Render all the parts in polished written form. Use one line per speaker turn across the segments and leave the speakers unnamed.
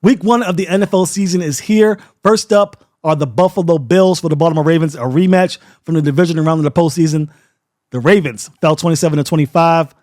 Week 1 of the NFL season is here. First up are the Buffalo Bills for the Baltimore Ravens, a rematch from the division round of the postseason. The Ravens fell 27-25.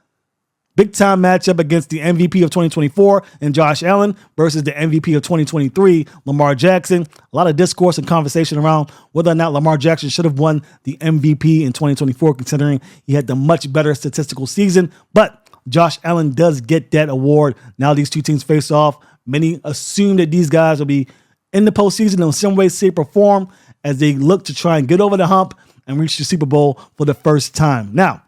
Big time matchup against the MVP of 2024 and Josh Allen versus the MVP of 2023, Lamar Jackson. A lot of discourse and conversation around whether or not Lamar Jackson should have won the MVP in 2024, considering he had the much better statistical season. But Josh Allen does get that award. Now these two teams face off. Many assume that these guys will be in the postseason in some way, shape, or form as they look to try and get over the hump and reach the Super Bowl for the first time. Now,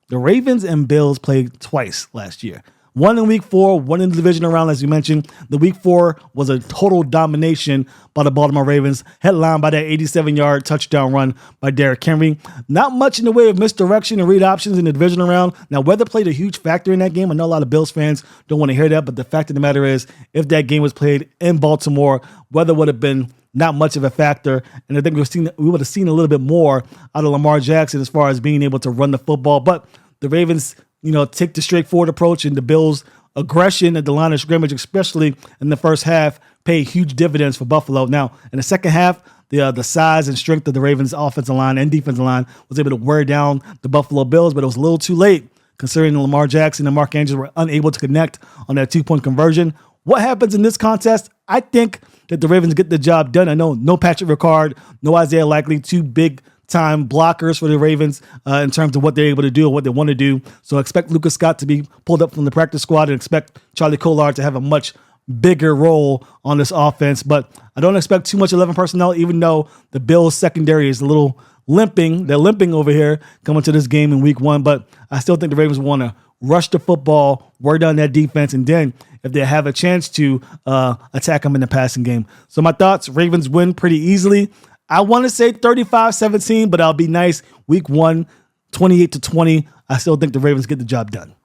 the Ravens and Bills played twice last year. One in week 4, one in the divisional round, as you mentioned. The week 4 was a total domination by the Baltimore Ravens, headlined by that 87-yard touchdown run by Derrick Henry. Not much in the way of misdirection and read options in the divisional round. Now, weather played a huge factor in that game. I know a lot of Bills fans don't want to hear that, but the fact of the matter is, if that game was played in Baltimore, weather would have been not much of a factor, and I think we would have seen a little bit more out of Lamar Jackson as far as being able to run the football. But the Ravens, take the straightforward approach, and the Bills' aggression at the line of scrimmage, especially in the first half, paid huge dividends for Buffalo. Now, in the second half, the size and strength of the Ravens' offensive line and defensive line was able to wear down the Buffalo Bills, but it was a little too late, considering Lamar Jackson and Mark Andrews were unable to connect on that 2-point conversion. What happens in this contest? I think that the Ravens get the job done. I know no Patrick Ricard, no Isaiah Likely, two big-time blockers for the Ravens in terms of what they're able to do or what they want to do. So expect Lucas Scott to be pulled up from the practice squad and expect Charlie Collard to have a much bigger role on this offense. But I don't expect too much 11 personnel, even though the Bills' secondary is a little limping. They're limping over here coming to this game in week 1. But I still think the Ravens want to rush the football, wear down that defense, and then if they have a chance to attack them in the passing game. So my thoughts, Ravens win pretty easily. I want to say 35-17, but I'll be nice. Week 1, 28-20. I still think the Ravens get the job done.